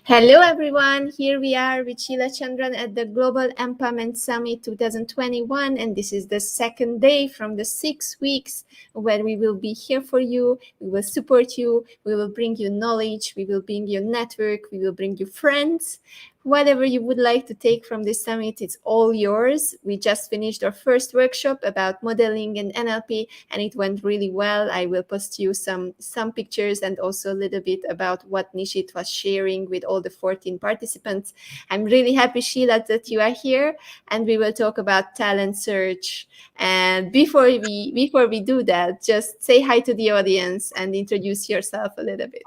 Hello everyone, here we are with Sheila Chandran at the Global Empowerment Summit 2021, and this is the second day from the 6 weeks where we will be here for you, we will support you, we will bring you knowledge, we will bring you network, we will bring you friends. Whatever you would like to take from this summit, it's all yours. We just finished our first workshop about modeling and NLP, and it went really well. I will post you some pictures and also a little bit about what Nishit was sharing with all the 14 participants. I'm really happy, Sheila, that you are here, and we will talk about Talentsearch. And before we do that, just say hi to the audience and introduce yourself a little bit.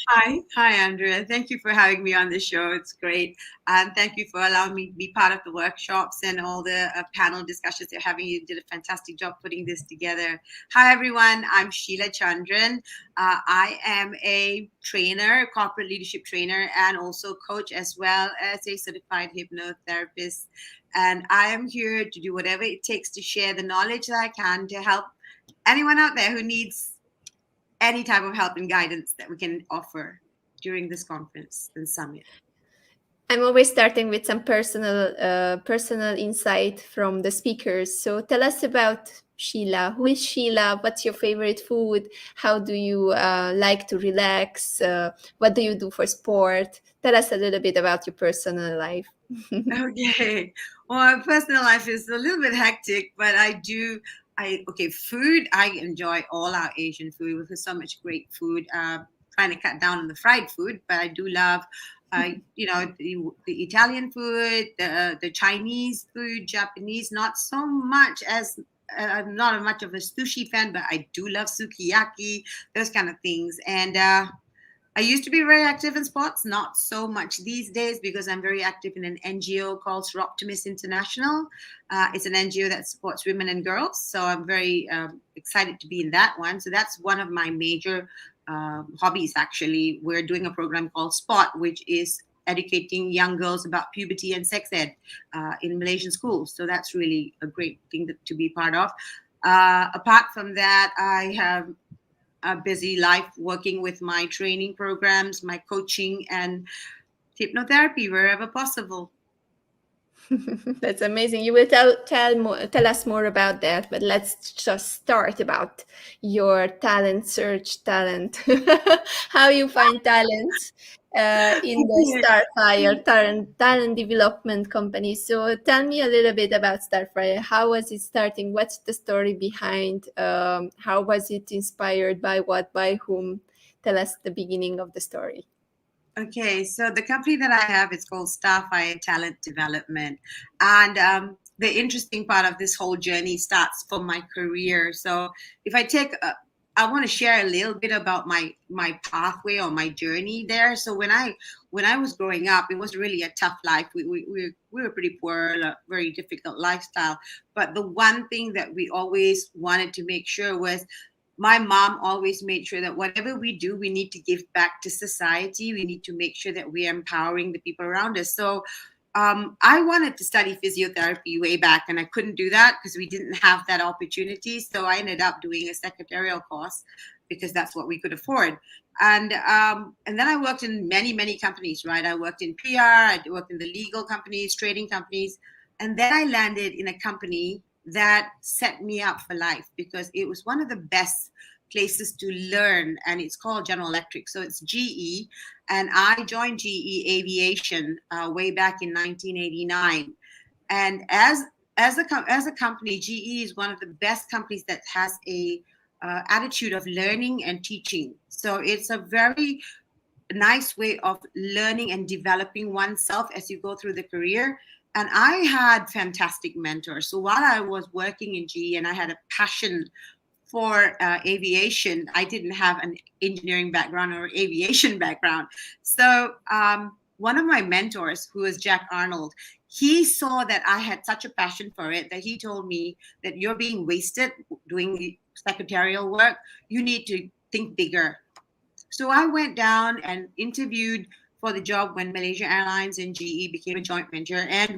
Hi, Andrea. Thank you for having me on the show. It's great. And thank you for allowing me to be part of the workshops and all the panel discussions they're having. You did a fantastic job putting this together. Hi, everyone. I'm Sheila Chandran. I am a trainer, corporate leadership trainer, and also coach, as well as a certified hypnotherapist. And I am here to do whatever it takes to share the knowledge that I can to help anyone out there who needs any type of help and guidance that we can offer during this conference and summit. I'm always starting with some personal insight from the speakers. So tell us about Sheila. Who is Sheila? What's your favorite food? How do you like to relax? What do you do for sport? Tell us a little bit about your personal life. Okay. Well, my personal life is a little bit hectic, but food, I enjoy all our Asian food. There's so much great food. Trying to cut down on the fried food, but I do love, the Italian food, the Chinese food, Japanese. Not so much as I'm not much of a sushi fan, but I do love sukiyaki, those kind of things. And I used to be very active in sports, not so much these days because I'm very active in an NGO called Optimist International. It's an NGO that supports women and girls. So I'm very excited to be in that one. So that's one of my major hobbies, actually. We're doing a program called Spot, which is educating young girls about puberty and sex ed in Malaysian schools. So that's really a great thing to be part of. Apart from that, I have a busy life working with my training programs, my coaching, and hypnotherapy wherever possible. That's amazing. You will tell us more about that, but let's just start about your Talentsearch talent. How you find talents in the Starfire talent development company. So tell me a little bit about Starfire. How was it starting? What's the story behind? How was it inspired? By what? By whom? Tell us the beginning of the story. Okay, so the company that I have is called Starfire Talent Development. And the interesting part of this whole journey starts from my career. So if I I want to share a little bit about my pathway or my journey there. So when I was growing up, it was really a tough life. We were pretty poor, a very difficult lifestyle. But the one thing that we always wanted to make sure was, my mom always made sure that whatever we do, we need to give back to society. We need to make sure that we're empowering the people around us. So I wanted to study physiotherapy way back, and I couldn't do that because we didn't have that opportunity. So I ended up doing a secretarial course because that's what we could afford. And then I worked in many companies, right? I worked in PR, I worked in the legal companies, trading companies, and then I landed in a company that set me up for life because it was one of the best places to learn, and it's called General Electric. So it's GE, and I joined GE Aviation way back in 1989. And as a company, GE is one of the best companies that has a attitude of learning and teaching. So it's a very nice way of learning and developing oneself as you go through the career. And I had fantastic mentors. So while I was working in GE and I had a passion for aviation. I didn't have an engineering background or aviation background. So one of my mentors, who is Jack Arnold, he saw that I had such a passion for it that he told me that you're being wasted doing secretarial work. You need to think bigger. So I went down and interviewed for the job when Malaysia Airlines and GE became a joint venture, and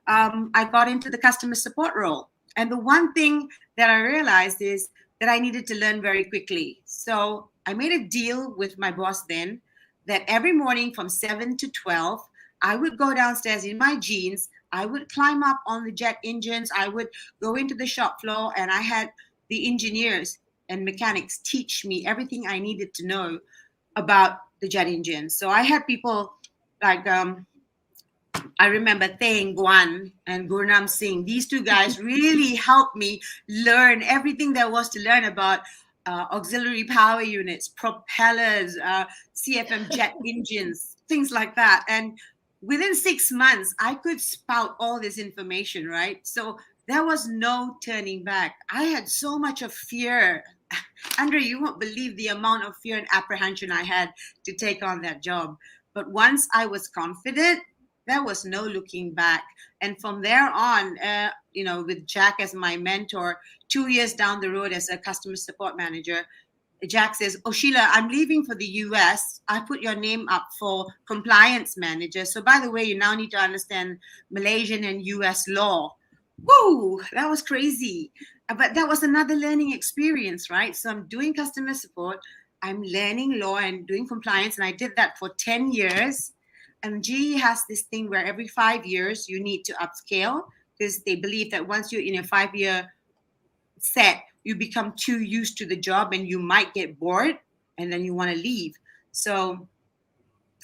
I got into the customer support role. And the one thing that I realized is that I needed to learn very quickly. So I made a deal with my boss then that every morning from 7 to 12, I would go downstairs in my jeans. I would climb up on the jet engines. I would go into the shop floor, and I had the engineers and mechanics teach me everything I needed to know about the jet engine. So I had people like I remember Theng Guan and Gurnam Singh. These two guys really helped me learn everything there was to learn about auxiliary power units, propellers, CFM jet engines, things like that. And within 6 months, I could spout all this information, right? So there was no turning back. I had so much of fear. Andre, you won't believe the amount of fear and apprehension I had to take on that job. But once I was confident, there was no looking back. And from there on, with Jack as my mentor, 2 years down the road as a customer support manager, Jack says, "Oh, Sheila, I'm leaving for the US. I put your name up for compliance manager. So by the way, you now need to understand Malaysian and US law." Whoa, that was crazy. But that was another learning experience, right? So I'm doing customer support, I'm learning law and doing compliance, and I did that for 10 years. And GE has this thing where every 5 years you need to upscale, because they believe that once you're in a 5-year set, you become too used to the job and you might get bored and then you want to leave. So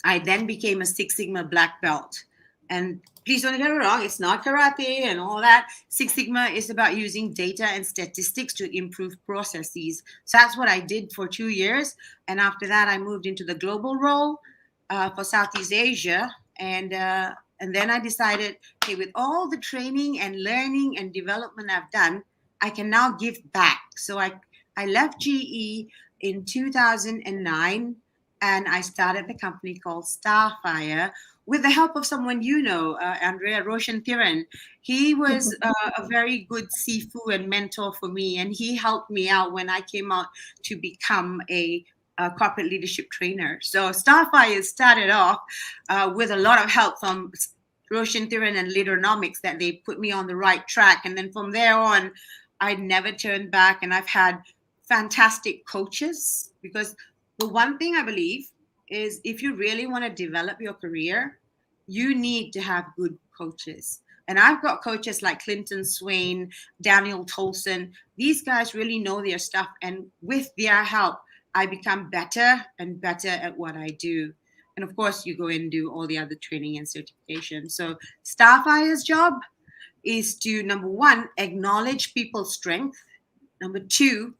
I then became a Six Sigma black belt. And please don't get me wrong, it's not karate and all that. Six Sigma is about using data and statistics to improve processes. So that's what I did for 2 years. And after that, I moved into the global role for Southeast Asia. And then I decided, okay, with all the training and learning and development I've done, I can now give back. So I left GE in 2009, and I started a company called Starfire with the help of someone Andrea Roshan Thiran. He was a very good sifu and mentor for me, and he helped me out when I came out to become a corporate leadership trainer. So Starfire started off with a lot of help from Roshan Thiran and Leadernomics, that they put me on the right track. And then from there on, I never turned back, and I've had fantastic coaches, because the one thing I believe is if you really want to develop your career, you need to have good coaches. And I've got coaches like Clinton Swain, Daniel Tolson. These guys really know their stuff. And with their help, I become better and better at what I do. And of course, you go and do all the other training and certification. So Starfire's job is to, number one, acknowledge people's strength. Number two,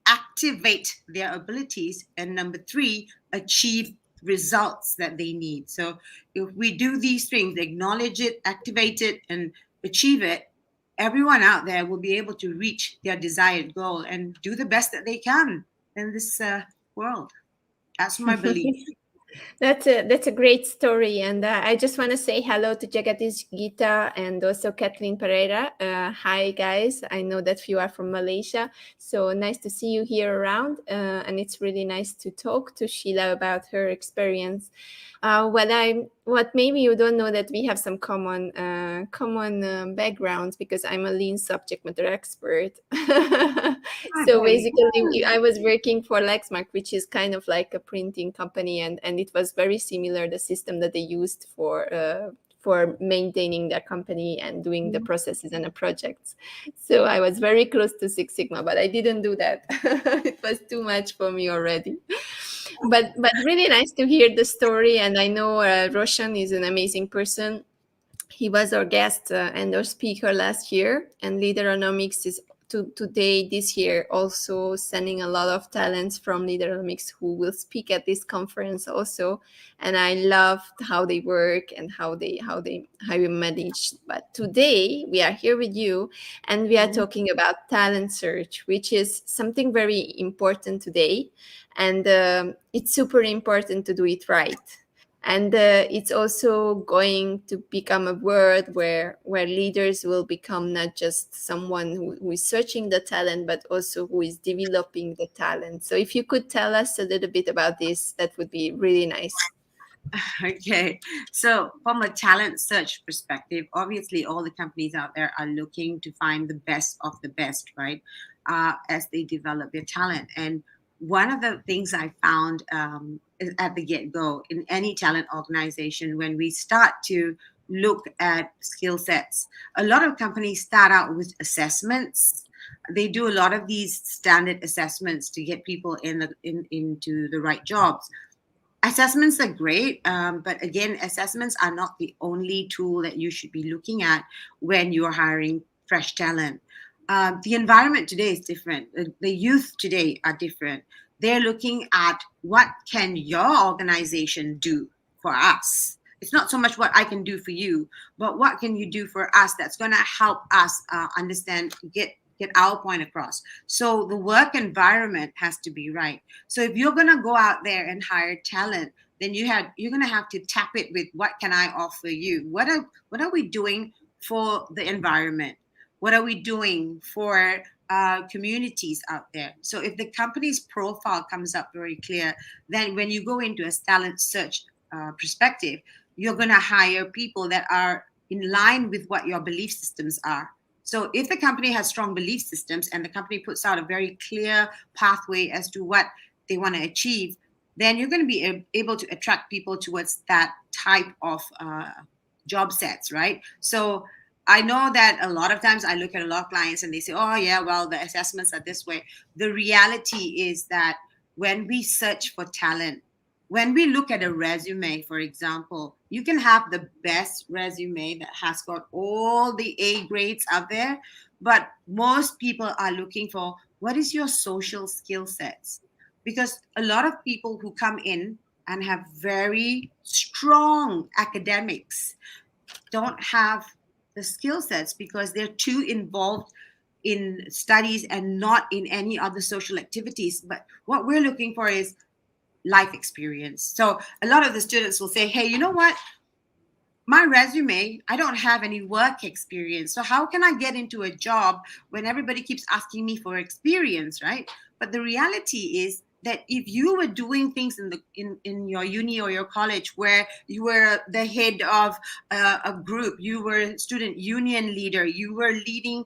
activate their abilities. And number three, achieve results that they need. So if we do these things, acknowledge it, activate it, and achieve it, everyone out there will be able to reach their desired goal and do the best that they can in this world. That's my belief. That's a great story, and I just want to say hello to Jagadish Gita and also Kathleen Pereira. Hi guys, I know that you are from Malaysia, so nice to see you here around, and it's really nice to talk to Sheila about her experience. What maybe you don't know, that we have some common backgrounds, because I'm a lean subject matter expert. So basically, I was working for Lexmark, which is kind of like a printing company, and it was very similar, the system that they used for maintaining their company and doing the processes and the projects. So I was very close to Six Sigma, but I didn't do that. It was too much for me already. But really nice to hear the story. And I know Roshan is an amazing person. He was our guest and our speaker last year, and Leaderonomics is today, this year, also sending a lot of talents from Leaderomics who will speak at this conference also. And I loved how they work and how you manage. But today we are here with you, and we are talking about talent search, which is something very important today. And it's super important to do it right. And it's also going to become a word where leaders will become not just someone who is searching the talent, but also who is developing the talent. So if you could tell us a little bit about this, that would be really nice. Okay, so from a talent search perspective, obviously all the companies out there are looking to find the best of the best, right? As they develop their talent. And one of the things I found is at the get-go in any talent organization, when we start to look at skill sets, a lot of companies start out with assessments. They do a lot of these standard assessments to get people into the right jobs. Assessments are great, but again, assessments are not the only tool that you should be looking at when you're hiring fresh talent. The environment today is different. The youth today are different. They're looking at what can your organization do for us. It's not so much what I can do for you, but what can you do for us that's going to help us understand, get our point across. So the work environment has to be right. So if you're going to go out there and hire talent, then you're going to have to tap it with what can I offer you? What are we doing for the environment? What are we doing for communities out there? So if the company's profile comes up very clear, then when you go into a talent search perspective, you're going to hire people that are in line with what your belief systems are. So if the company has strong belief systems and the company puts out a very clear pathway as to what they want to achieve, then you're going to be able to attract people towards that type of job sets, right? So I know that a lot of times I look at a lot of clients and they say, oh, yeah, well, the assessments are this way. The reality is that when we search for talent, when we look at a resume, for example, you can have the best resume that has got all the A grades out there, but most people are looking for what is your social skill sets? Because a lot of people who come in and have very strong academics don't have the skill sets because they're too involved in studies and not in any other social activities. But what we're looking for is life experience. So a lot of the students will say, hey, you know what? My resume, I don't have any work experience. So how can I get into a job when everybody keeps asking me for experience, right? But the reality is that if you were doing things in your uni or your college where you were the head of a group, you were student union leader, you were leading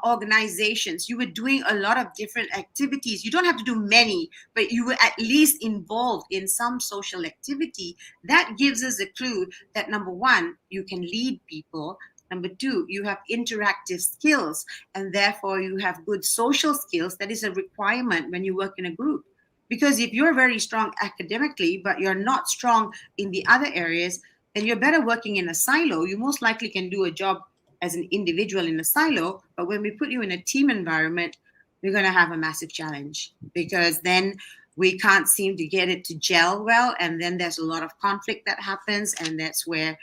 organizations, you were doing a lot of different activities. You don't have to do many, but you were at least involved in some social activity. That gives us a clue that number one, you can lead people. Number two, you have interactive skills, and therefore you have good social skills. That is a requirement when you work in a group. Because if you're very strong academically, but you're not strong in the other areas, then you're better working in a silo. You most likely can do a job as an individual in a silo, but when we put you in a team environment, we're going to have a massive challenge because then we can't seem to get it to gel well. And then there's a lot of conflict that happens, and that's where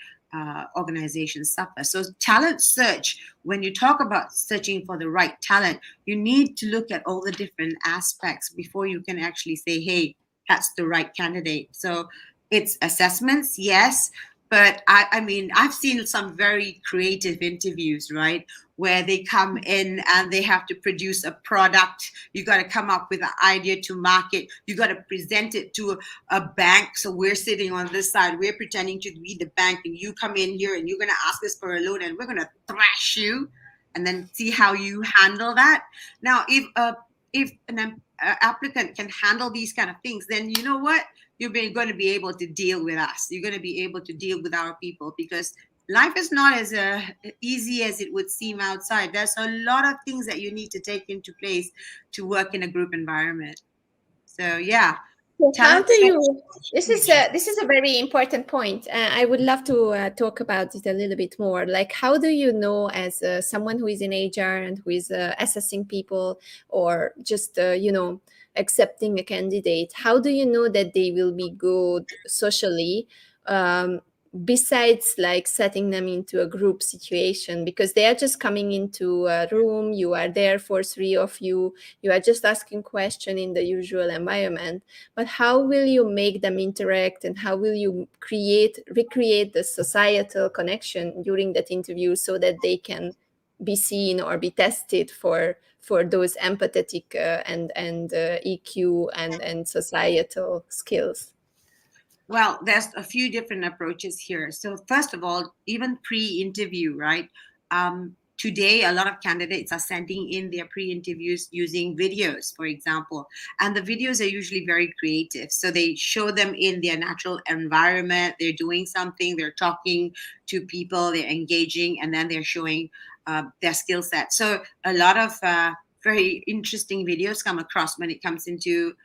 organizations suffer. So talent search, when you talk about searching for the right talent, you need to look at all the different aspects before you can actually say, hey, that's the right candidate. So it's assessments, yes. But I mean, I've seen some very creative interviews, right? Where they come in and they have to produce a product. You got to come up with an idea to market. You got to present it to a bank. So we're sitting on this side. We're pretending to be the bank, and you come in here and you're going to ask us for a loan, and we're going to thrash you, and then see how you handle that. Now, if an applicant can handle these kind of things, then you know what? You're going to be able to deal with us. You're going to be able to deal with our people, because life is not as easy as it would seem outside. There's a lot of things that you need to take into place to work in a group environment. So yeah. So how Talent do search. you? This is a very important point. I would love to talk about it a little bit more. Like, how do you know, as someone who is in HR and who is assessing people, or just accepting a candidate? How do you know that they will be good socially? Besides like setting them into a group situation, because they are just coming into a room, you are there for three of you, you are just asking question in the usual environment, but how will you make them interact, and how will you recreate the societal connection during that interview so that they can be seen or be tested for those empathetic and EQ and societal skills? Well, there's a few different approaches here. So first of all, even pre-interview, right? Today, a lot of candidates are sending in their pre-interviews using videos, for example, and the videos are usually very creative. So they show them in their natural environment. They're doing something. They're talking to people. They're engaging, and then they're showing their skill set. So a lot of very interesting videos come across when it comes into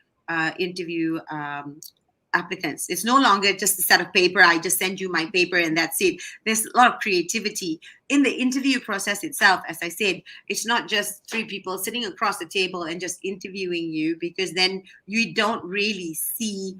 interview applicants. It's no longer just a set of paper. I just send you my paper and that's it. There's a lot of creativity in the interview process itself. As I said, it's not just three people sitting across the table and just interviewing you, because then you don't really see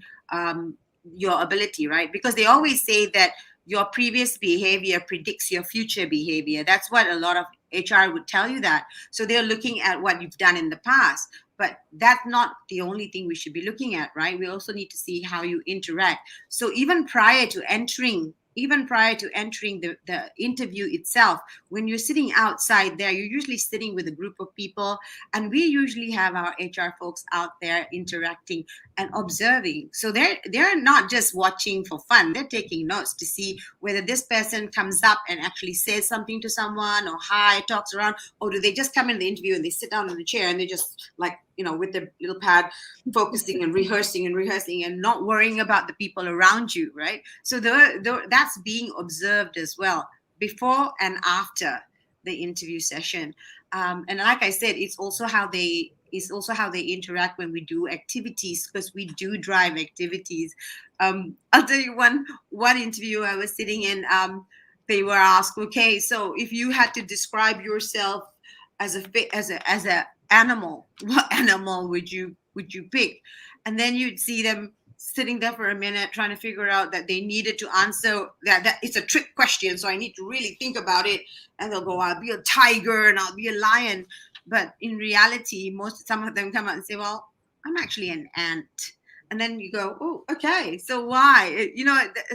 your ability, right? Because they always say that your previous behavior predicts your future behavior. That's what a lot of HR would tell you that. So they're looking at what you've done in the past. But that's not the only thing we should be looking at, right? We also need to see how you interact. So even prior to entering the interview itself, when you're sitting outside there, you're usually sitting with a group of people, and we usually have our HR folks out there interacting and observing. So they're not just watching for fun, they're taking notes to see whether this person comes up and actually says something to someone, or hi, talks around, or do they just come in the interview and they sit down in the chair and they just, like, with their little pad, focusing and rehearsing and not worrying about the people around you, right? So that's being observed as well, before and after the interview session. And like I said, it's also how they interact when we do activities, because we do drive activities. I'll tell you one interview I was sitting in. They were asked, okay, so if you had to describe yourself as a animal, what animal would you pick? And then you'd see them sitting there for a minute trying to figure out that they needed to answer that it's a trick question, so I need to really think about it. And they'll go, I'll be a tiger and I'll be a lion. But in reality, some of them come out and say, well, I'm actually an ant. And then you go, oh, okay, so why?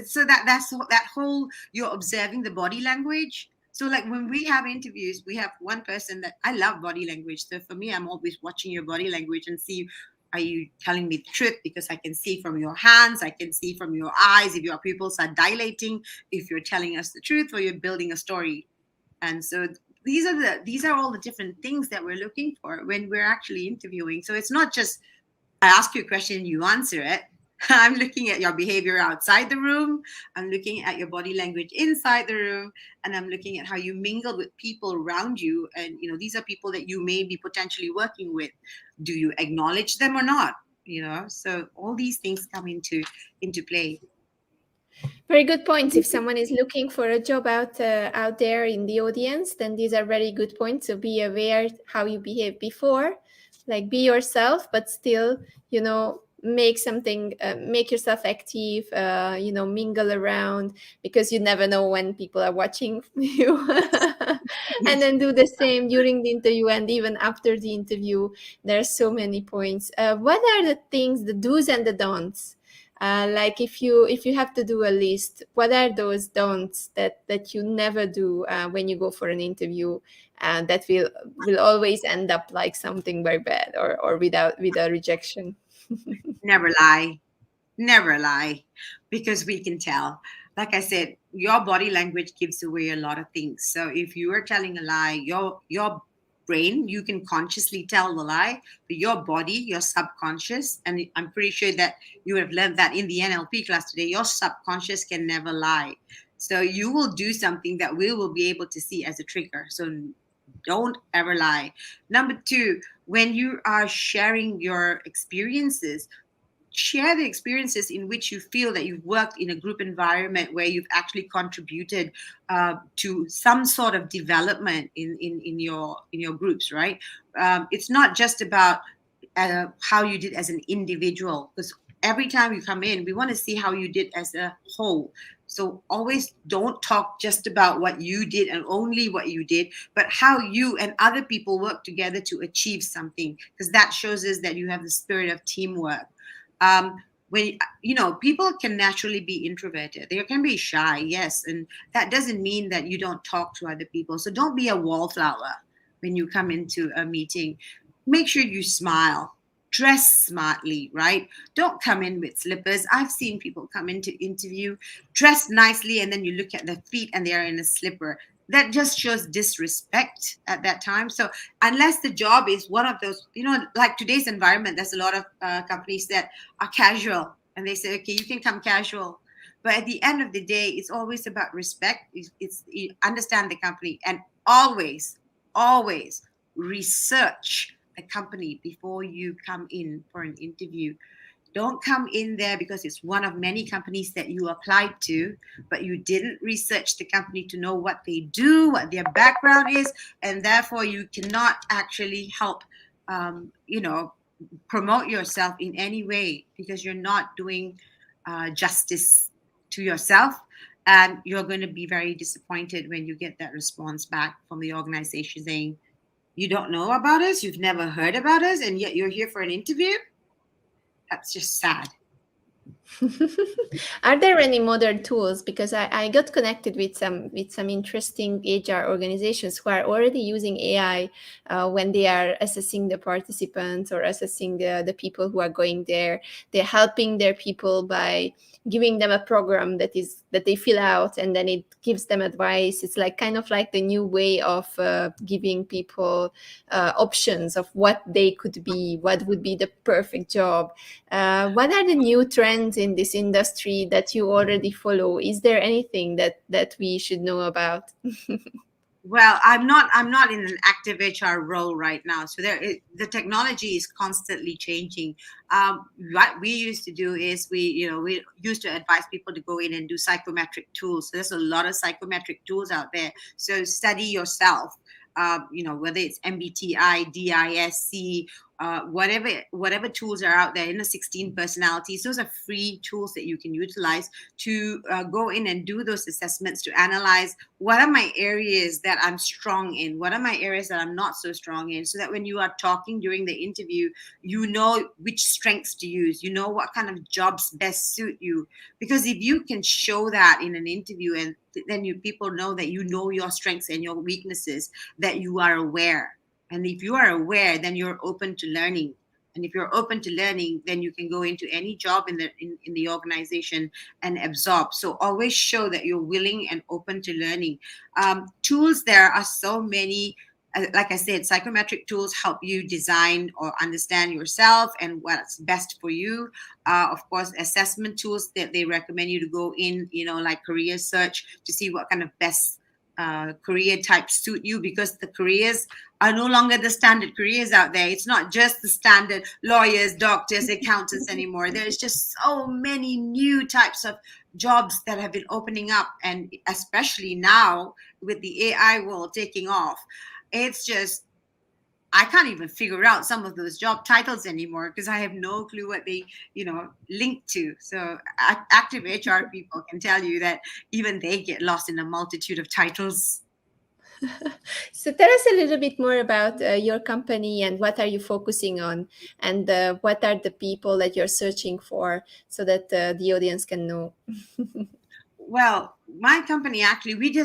So that whole, you're observing the body language. So like when we have interviews, we have one person that, I love body language. So for me, I'm always watching your body language and see, are you telling me the truth? Because I can see from your hands, I can see from your eyes if your pupils are dilating, if you're telling us the truth or you're building a story. And so these are all the different things that we're looking for when we're actually interviewing. So it's not just I ask you a question, you answer it. I'm looking at your behavior outside the room. I'm looking at your body language inside the room, and I'm looking at how you mingle with people around you. And these are people that you may be potentially working with. Do you acknowledge them or not? So all these things come into play. Very good points. If someone is looking for a job out there in the audience, then these are very good points. So be aware how you behave before, like be yourself, but still, make something, make yourself active, mingle around, because you never know when people are watching you. And then do the same during the interview and even after the interview. There are so many points. What are the things, the do's and the don'ts? Like if you have to do a list, what are those don'ts that you never do when you go for an interview, that will always end up like something very bad, or with a rejection? Never lie. Never lie, because we can tell. Like I said, your body language gives away a lot of things. So if you are telling a lie, your brain, you can consciously tell the lie, but your body, your subconscious, and I'm pretty sure that you have learned that in the NLP class today, your subconscious can never lie. So you will do something that we will be able to see as a trigger. So don't ever lie. Number two, when you are sharing your experiences, share the experiences in which you feel that you've worked in a group environment where you've actually contributed to some sort of development in your groups, right? It's not just about how you did as an individual, because every time you come in, we want to see how you did as a whole. So always don't talk just about what you did and only what you did, but how you and other people work together to achieve something, because that shows us that you have the spirit of teamwork. When people can naturally be introverted, they can be shy, yes, and that doesn't mean that you don't talk to other people. So don't be a wallflower when you come into a meeting. Make sure you smile, dress smartly, right? Don't come in with slippers. I've seen people come into interview dressed nicely, and then you look at their feet and they are in a slipper. That just shows disrespect at that time. So unless the job is one of those, like today's environment, there's a lot of companies that are casual, and they say, okay, you can come casual. But at the end of the day, it's always about respect. You understand the company, and always, always research the company before you come in for an interview. Don't come in there because it's one of many companies that you applied to, but you didn't research the company to know what they do, what their background is, and therefore you cannot actually help, promote yourself in any way, because you're not doing justice to yourself. And you're going to be very disappointed when you get that response back from the organization saying, you don't know about us, you've never heard about us, and yet you're here for an interview. That's just sad. Are there any modern tools? Because I got connected with some interesting HR organizations who are already using AI when they are assessing the participants or assessing the people who are going there. They're helping their people by giving them a program that they fill out, and then it gives them advice. It's like kind of like the new way of giving people options of what they could be, what would be the perfect job. What are the new trends in this industry that you already follow? Is there anything that we should know about? Well, I'm not in an active HR role right now, so the technology is constantly changing. What we used to do is we used to advise people to go in and do psychometric tools. So there's a lot of psychometric tools out there. So study yourself. Whether it's MBTI, DISC, whatever tools are out there in the 16 personalities. Those are free tools that you can utilize to go in and do those assessments, to analyze what are my areas that I'm strong in, what are my areas that I'm not so strong in, so that when you are talking during the interview, you know which strengths to use, you know what kind of jobs best suit you. Because if you can show that in an interview, and then people know that you know your strengths and your weaknesses, that you are aware. And if you are aware, then you're open to learning. And if you're open to learning, then you can go into any job in the organization and absorb. So always show that you're willing and open to learning. Tools, there are so many. Like I said, psychometric tools help you design or understand yourself and what's best for you. Of course, assessment tools that they recommend you to go in, like career search, to see what kind of best career types suit you, because the careers are no longer the standard careers out there. It's not just the standard lawyers, doctors, accountants anymore. There's just so many new types of jobs that have been opening up, and especially now with the AI world taking off, it's just, I can't even figure out some of those job titles anymore, because I have no clue what they, link to. So active HR people can tell you that even they get lost in a multitude of titles. So tell us a little bit more about your company, and what are you focusing on, and what are the people that you're searching for, so that the audience can know. Well, my company, actually,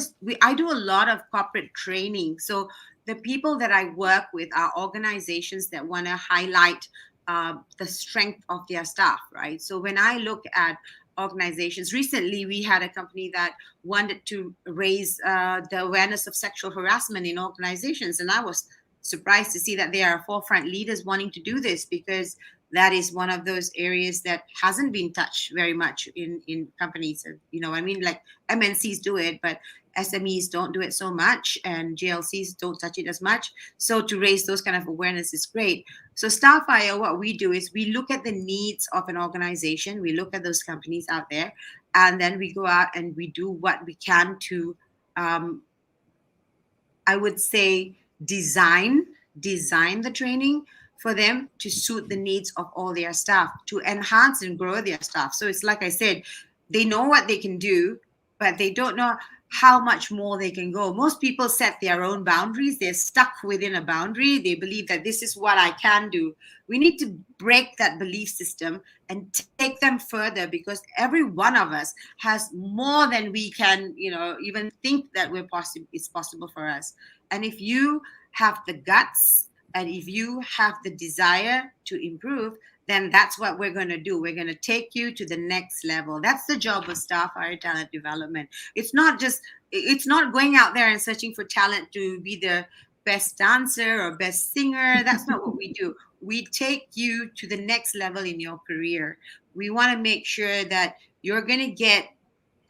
I do a lot of corporate training. So the people that I work with are organizations that want to highlight the strength of their staff, right? So when I look at organizations, recently we had a company that wanted to raise the awareness of sexual harassment in organizations, and I was surprised to see that they are forefront leaders wanting to do this, because that is one of those areas that hasn't been touched very much in companies. Like MNCs do it, but SMEs don't do it so much, and GLCs don't touch it as much. So to raise those kind of awareness is great. So Starfire, what we do is we look at the needs of an organization, we look at those companies out there, and then we go out and we do what we can to, I would say, design the training for them to suit the needs of all their staff, to enhance and grow their staff. So it's like I said, they know what they can do, but they don't know how much more they can go. Most people set their own boundaries. They're stuck within a boundary. They believe that this is what I can do. We need to break that belief system and take them further, because every one of us has more than we can, even think that it's possible for us. And if you have the guts and if you have the desire to improve, then that's what we're going to do. We're going to take you to the next level. That's the job of Starfire Talent Development. It's not going out there and searching for talent to be the best dancer or best singer. That's not what we do. We take you to the next level in your career. We want to make sure that you're going to get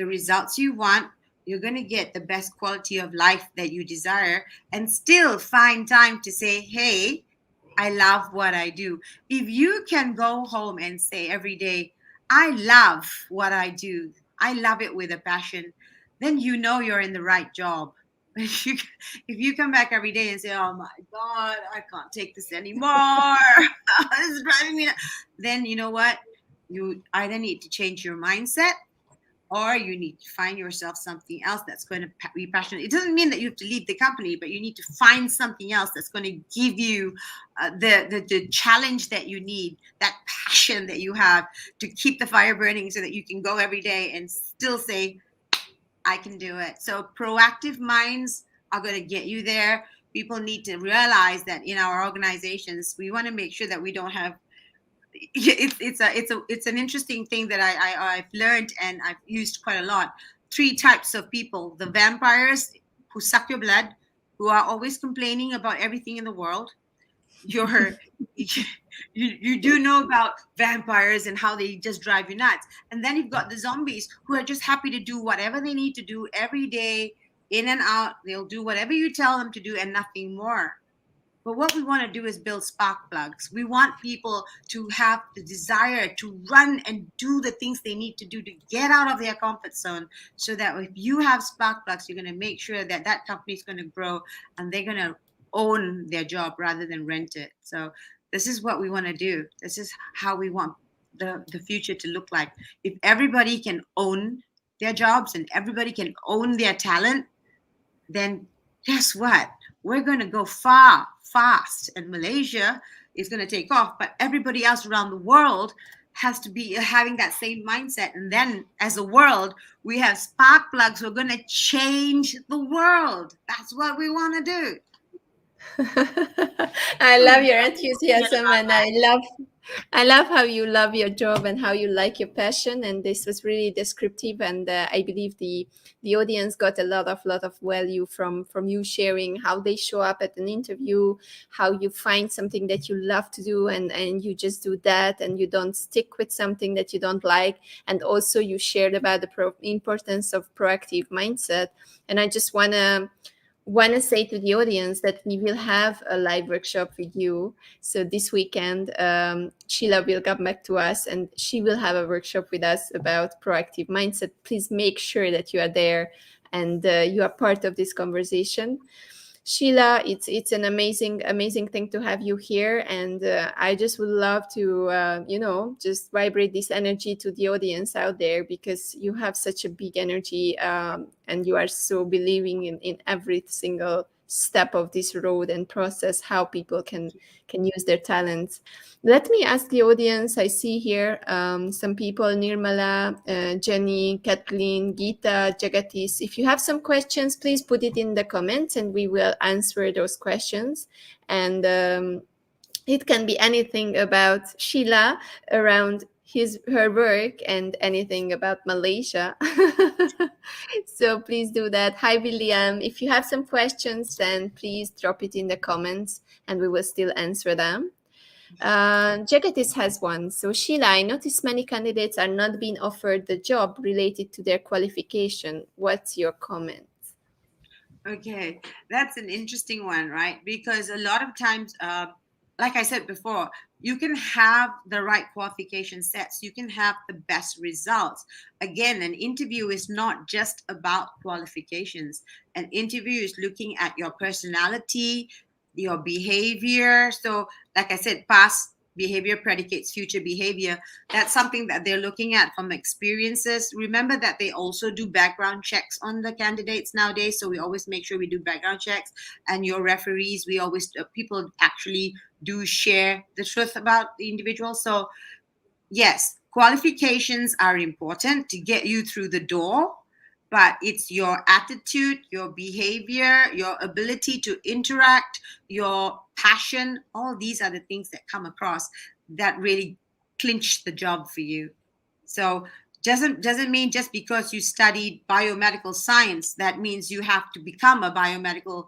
the results you want. You're going to get the best quality of life that you desire, and still find time to say, hey, I love what I do. If you can go home and say every day, I love what I do, I love it with a passion, then you're in the right job. If you come back every day and say, oh my God, I can't take this anymore, this is driving me nuts, then you know what? You either need to change your mindset, or you need to find yourself something else that's going to be passionate. It doesn't mean that you have to leave the company, but you need to find something else that's going to give you the challenge that you need, that passion that you have to keep the fire burning, so that you can go every day and still say, I can do it. So proactive minds are going to get you there. People need to realize that in our organizations, we want to make sure that we don't have, it's an interesting thing that I've learned and I've used quite a lot. 3 types of people: the vampires who suck your blood, who are always complaining about everything in the world. You do know about vampires and how they just drive you nuts. And then you've got the zombies who are just happy to do whatever they need to do every day, in and out. They'll do whatever you tell them to do and nothing more. But what we want to do is build spark plugs. We want people to have the desire to run and do the things they need to do to get out of their comfort zone, so that if you have spark plugs, you're going to make sure that that company is going to grow and they're going to own their job rather than rent it. So this is what we want to do. This is how we want the future to look like. If everybody can own their jobs and everybody can own their talent, then guess what? We're going to go fast, and Malaysia is going to take off, but everybody else around the world has to be having that same mindset. And then as a world, we have spark plugs. We're going to change the world. That's what we want to do. I love your enthusiasm, and I love how you love your job and how you like your passion. And this was really descriptive, and I believe the audience got a lot of value from you sharing how they show up at an interview, how you find something that you love to do and you just do that, and you don't stick with something that you don't like. And also you shared about the importance of proactive mindset. And I just want to say to the audience that we will have a live workshop with you. So this weekend, Sheila will come back to us and she will have a workshop with us about proactive mindset. Please make sure that you are there and you are part of this conversation. Sheila, it's an amazing thing to have you here, and I just would love to just vibrate this energy to the audience out there, because you have such a big energy and you are so believing in every single step of this road and process, how people can use their talents. Let me ask the audience. I see here some people: Nirmala, Jenny, Kathleen, Geeta, Jagatis. If you have some questions, please put it in the comments and we will answer those questions. And it can be anything about Sheila, around her work, and anything about Malaysia. So please do that. Hi, William. If you have some questions, then please drop it in the comments and we will still answer them. Jagatis has one. So Sheila, I notice many candidates are not being offered the job related to their qualification. What's your comment? Okay, that's an interesting one, right? Because a lot of times, like I said before, you can have the right qualification sets, you can have the best results. Again, an interview is not just about qualifications. An interview is looking at your personality, your behavior. So, like I said, past behavior predicates future behavior. That's something that they're looking at from experiences. Remember that they also do background checks on the candidates nowadays, so we always make sure we do background checks. And your referees, we always people actually do share the truth about the individual. So yes, qualifications are important to get you through the door, but it's your attitude, your behavior, your ability to interact, your passion. All these are the things that come across that really clinch the job for you. So doesn't mean just because you studied biomedical science that means you have to become a biomedical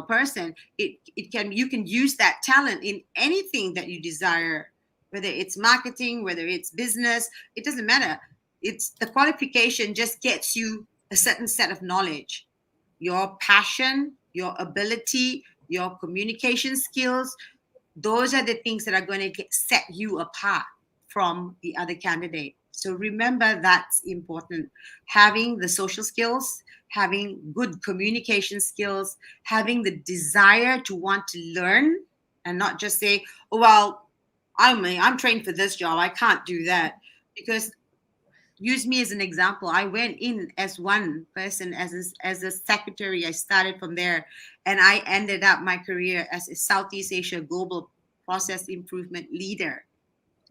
person. It can, you can use that talent in anything that you desire, whether it's marketing, whether it's business, it doesn't matter. It's the qualification just gets you a certain set of knowledge, your passion, your ability, your communication skills. Those are the things that are going to set you apart from the other candidate. So remember, that's important. Having the social skills, having good communication skills, having the desire to want to learn and not just say, oh, well, I'm trained for this job, I can't do that. Because use me as an example. I went in as one person, as a secretary. I started from there, and I ended up my career as a Southeast Asia global process improvement leader.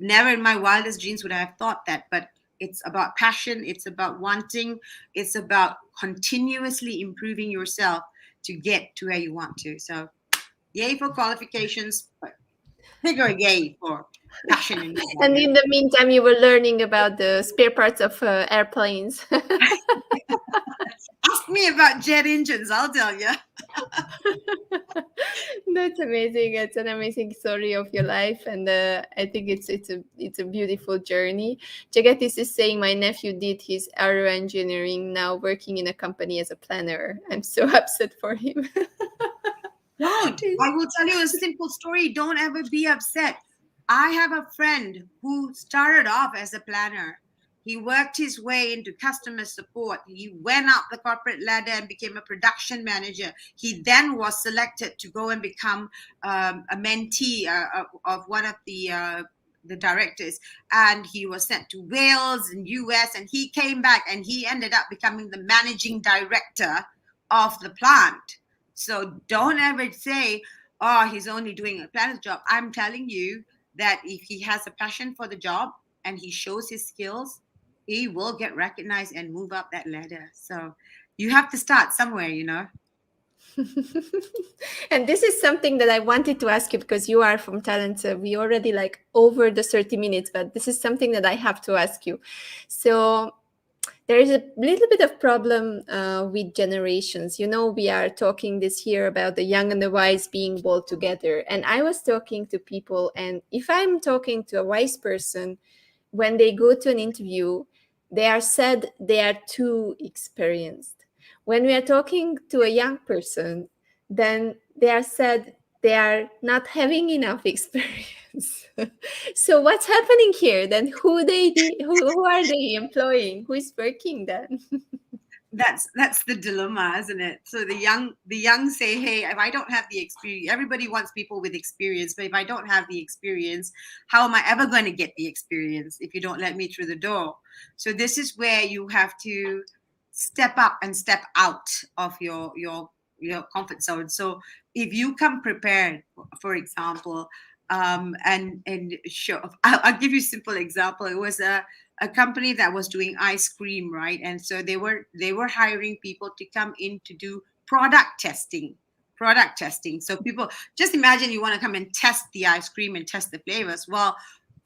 Never in my wildest dreams would I have thought that, but it's about passion, it's about wanting, it's about continuously improving yourself to get to where you want to. So yay for qualifications, but bigger yay for passion and And desire. in the meantime, you were learning about the spare parts of airplanes. Ask me about jet engines, I'll tell you. That's amazing. It's an amazing story of your life, and I think it's a beautiful journey. Jagatis is saying my nephew did his aero engineering, now working in a company as a planner. I'm so upset for him. Don't. I will tell you a simple story. Don't ever be upset. I have a friend who started off as a planner. He worked his way into customer support. He went up the corporate ladder and became a production manager. He then was selected to go and become a mentee of one of the directors, and he was sent to Wales and US, and he came back and he ended up becoming the managing director of the plant. So don't ever say, oh, he's only doing a planner's job. I'm telling you that if he has a passion for the job and he shows his skills, he will get recognized and move up that ladder. So you have to start somewhere, you know. And this is something that I wanted to ask you because you are from Talent. We already like over the 30 minutes, but this is something that I have to ask you. So there is a little bit of problem with generations. You know, we are talking this year about the young and the wise being both together. And I was talking to people, and if I'm talking to a wise person, when they go to an interview, they are said they are too experienced. When we are talking to a young person, then they are said they are not having enough experience. So what's happening here then? Who are they employing? Who is working then? That's the dilemma, isn't it? So the young say, hey, if I don't have the experience, everybody wants people with experience, but if I don't have the experience, how am I ever going to get the experience if you don't let me through the door? So this is where you have to step up and step out of your comfort zone. So if you come prepared, for example, and sure, I'll give you a simple example. It was a company that was doing ice cream, right? And so they were hiring people to come in to do product testing. So people, just imagine you want to come and test the ice cream and test the flavors. Well,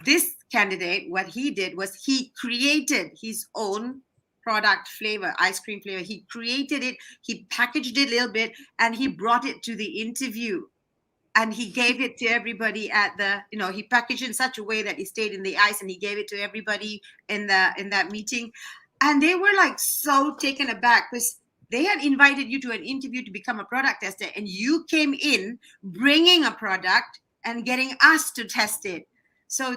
this candidate, what he did was he created his own product flavor, ice cream flavor. He created it, he packaged it a little bit, and he brought it to the interview, and he gave it to everybody at the, he packaged it in such a way that it stayed in the ice, and he gave it to everybody in that meeting. And they were like so taken aback because they had invited you to an interview to become a product tester, and you came in bringing a product and getting us to test it. So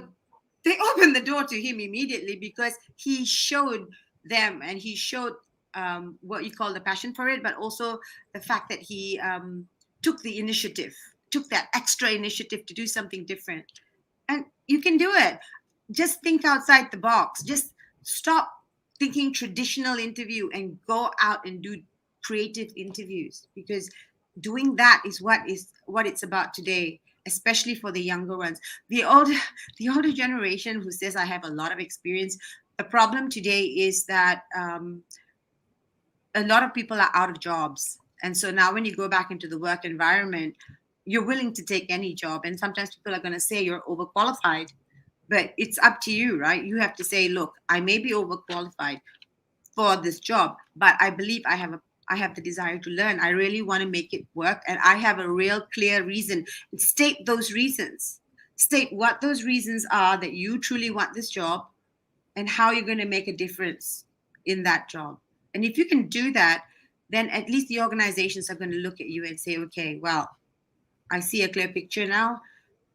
they opened the door to him immediately because he showed them, and he showed what you call the passion for it, but also the fact that he took the initiative, took that extra initiative to do something different. And you can do it. Just think outside the box. Just stop thinking traditional interview and go out and do creative interviews, because doing that is what it's about today, especially for the younger ones. The older generation who says I have a lot of experience, the problem today is that a lot of people are out of jobs. And so now when you go back into the work environment, you're willing to take any job. And sometimes people are going to say you're overqualified, but it's up to you, right? You have to say, look, I may be overqualified for this job, but I believe I have the desire to learn. I really want to make it work. And I have a real clear reason. State those reasons. State what those reasons are that you truly want this job and how you're going to make a difference in that job. And if you can do that, then at least the organizations are going to look at you and say, okay, well, I see a clear picture now.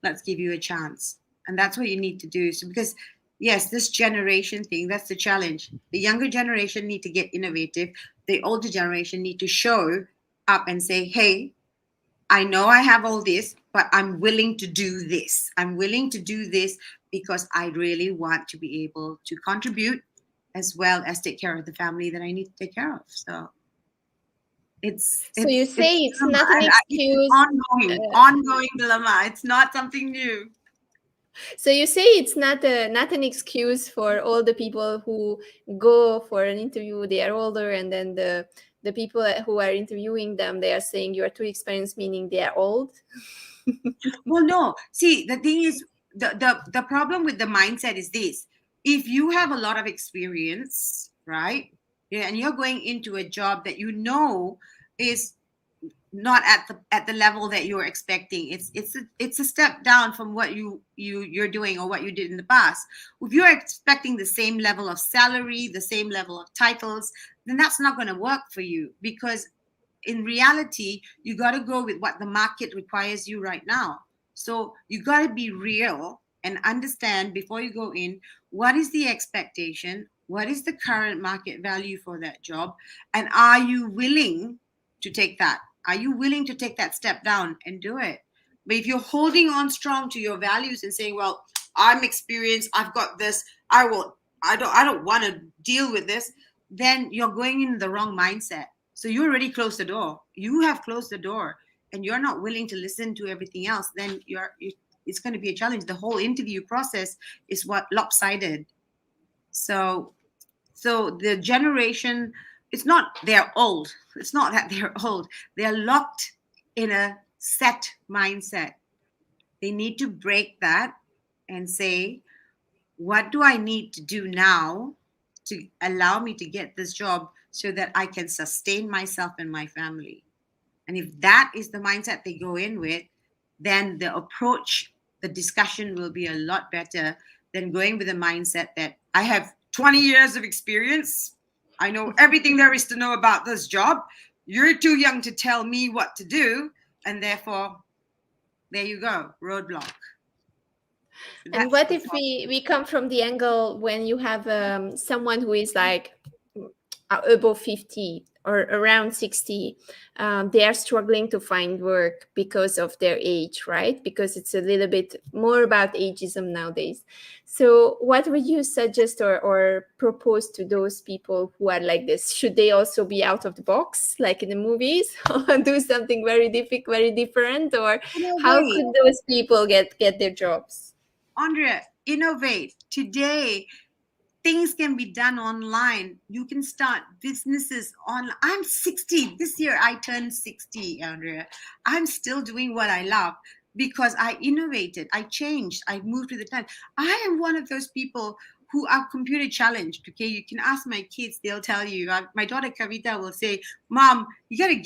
Let's give you a chance. And that's what you need to do. So because, yes, this generation thing, that's the challenge. The younger generation need to get innovative. The older generation need to show up and say, hey, I know I have all this, but I'm willing to do this. I'm willing to do this because I really want to be able to contribute as well as take care of the family that I need to take care of. So you say it's not an excuse. It's ongoing dilemma. It's not something new. So you say it's not an excuse for all the people who go for an interview. They are older, and then the people who are interviewing them, they are saying you are too experienced, meaning they are old. Well, no. See, the thing is, the problem with the mindset is this: if you have a lot of experience, right, and you're going into a job that you know is not at the level that you're expecting, it's a step down from what you're doing or what you did in the past. If you're expecting the same level of salary, the same level of titles, then that's not going to work for you, because in reality you got to go with what the market requires you right now. So you got to be real and understand before you go in, what is the expectation, what is the current market value for that job, and are you willing to take that? Are you willing to take that step down and do it? But if you're holding on strong to your values and saying, well, I'm experienced, I've got this, I don't want to deal with this, then you're going in the wrong mindset. So you already closed the door. You have closed the door and you're not willing to listen to everything else, then it's going to be a challenge. The whole interview process is what lopsided. So the generation, it's not they're old. It's not that they're old. They're locked in a set mindset. They need to break that and say, what do I need to do now to allow me to get this job so that I can sustain myself and my family? And if that is the mindset they go in with, then the approach, the discussion will be a lot better than going with a mindset that I have 20 years of experience. I know everything there is to know about this job. You're too young to tell me what to do. And therefore, there you go, roadblock. So and what if we come from the angle when you have someone who is like above 50 or around 60, they are struggling to find work because of their age, right? Because it's a little bit more about ageism nowadays. So what would you suggest or propose to those people who are like this? Should they also be out of the box, like in the movies, or do something very different? Or how could those people get their jobs? Andrea, innovate. Today, things can be done online. You can start businesses on. I'm 60. This year I turned 60, Andrea. I'm still doing what I love because I innovated. I changed. I moved with the time. I am one of those people who are computer challenged. Okay, you can ask my kids. They'll tell you. My daughter Kavita will say, "Mom, you gotta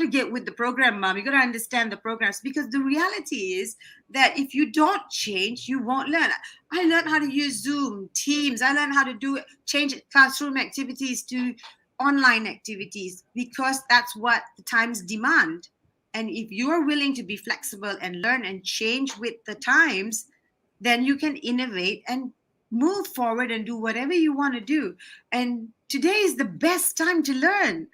get with the program, Mom. You gotta understand the programs, because the reality is that if you don't change, you won't learn." I learned how to use Zoom, Teams. I learned how to change classroom activities to online activities because that's what the times demand. And if you're willing to be flexible and learn and change with the times, then you can innovate and move forward and do whatever you want to do. And today is the best time to learn.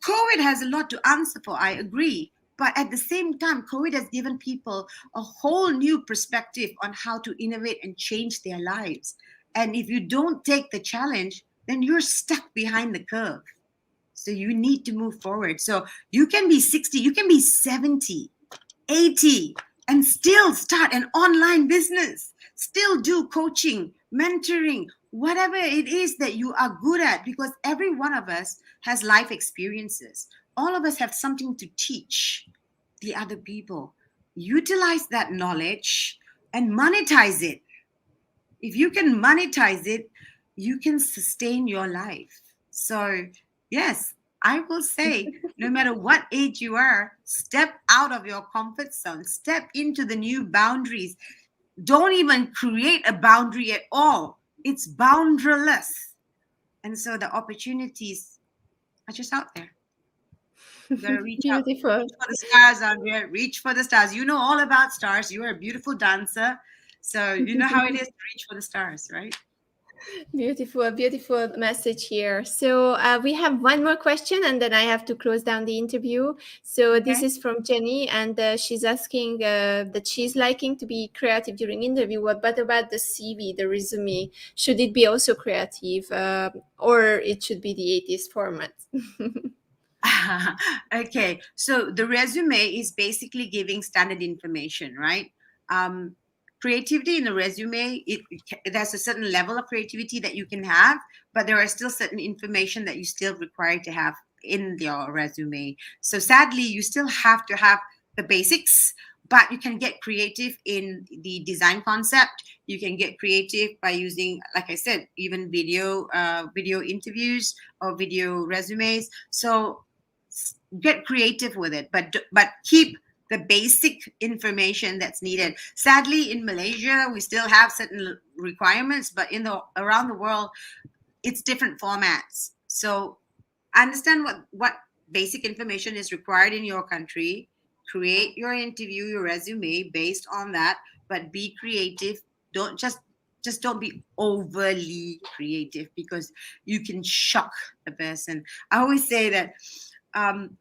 COVID has a lot to answer for, I agree. But at the same time, COVID has given people a whole new perspective on how to innovate and change their lives. And if you don't take the challenge, then you're stuck behind the curve. So you need to move forward. So you can be 60, you can be 70, 80, and still start an online business, still do coaching, mentoring, whatever it is that you are good at, because every one of us has life experiences. All of us have something to teach the other people. Utilize that knowledge and monetize it. If you can monetize it, you can sustain your life. So, yes, I will say, no matter what age you are, step out of your comfort zone, step into the new boundaries. Don't even create a boundary at all. It's boundaryless. And so the opportunities are just out there. You gotta reach out. Reach for the stars, Andrea. Reach for the stars. You know all about stars. You are a beautiful dancer. So you know how it is to reach for the stars, right? Beautiful, beautiful message here. So we have one more question and then I have to close down the interview. So this is from Jenny, and she's asking that she's liking to be creative during interview. But about the CV, the resume, should it be also creative or it should be the 80s format? Okay, so the resume is basically giving standard information, right? Creativity in the resume, there's a certain level of creativity that you can have, but there are still certain information that you still require to have in your resume. So sadly, you still have to have the basics, but you can get creative in the design concept. You can get creative by using, like I said, even video interviews or video resumes. So get creative with it, but keep the basic information that's needed. Sadly, in Malaysia, we still have certain requirements, but around the world, it's different formats. So understand what basic information is required in your country. Create your interview, your resume based on that, but be creative. Don't just don't be overly creative, because you can shock the person. I always say that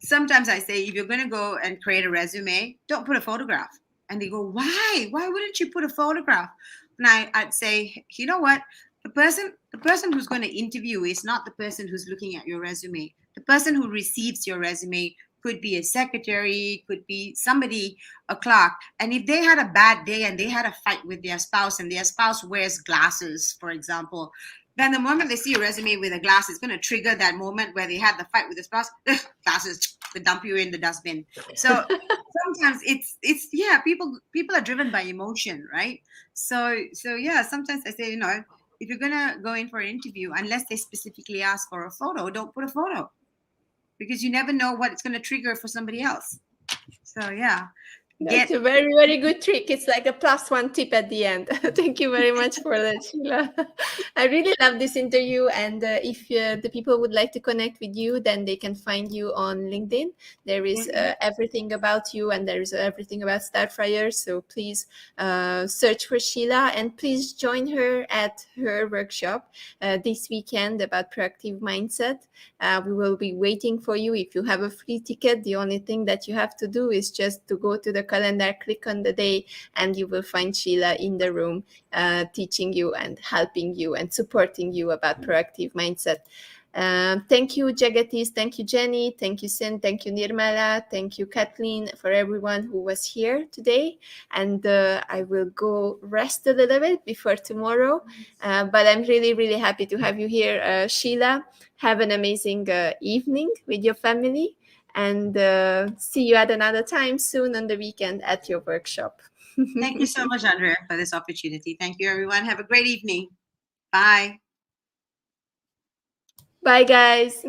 sometimes I say, if you're going to go and create a resume, don't put a photograph. And they go, why? Why wouldn't you put a photograph? And I'd say, you know what? The person who's going to interview is not the person who's looking at your resume. The person who receives your resume could be a secretary, could be somebody, a clerk. And if they had a bad day and they had a fight with their spouse, and their spouse wears glasses, for example, then the moment they see a resume with a glass, it's going to trigger that moment where they had the fight with the spouse. Glasses, they dump you in the dustbin. So sometimes it's people are driven by emotion, right? So yeah, sometimes I say, if you're going to go in for an interview, unless they specifically ask for a photo, don't put a photo, because you never know what it's going to trigger for somebody else. So yeah. That's a very, very good trick. It's like a +1 tip at the end. Thank you very much for that, Sheila. I really love this interview. And if the people would like to connect with you, then they can find you on LinkedIn. There is everything about you, and there is everything about Starfire. So please search for Sheila, and please join her at her workshop this weekend about proactive mindset. We will be waiting for you. If you have a free ticket, the only thing that you have to do is just to go to the calendar, click on the day, and you will find Sheila in the room teaching you and helping you and supporting you about proactive mindset. Thank you, Jagatis. Thank you, Jenny. Thank you, Sin. Thank you, Nirmala. Thank you, Kathleen, for everyone who was here today. And I will go rest a little bit before tomorrow. But I'm really, really happy to have you here, Sheila. Have an amazing evening with your family. And see you at another time soon on the weekend at your workshop. Thank you so much, Andrea, for this opportunity. Thank you, everyone. Have a great evening. Bye. Bye, guys.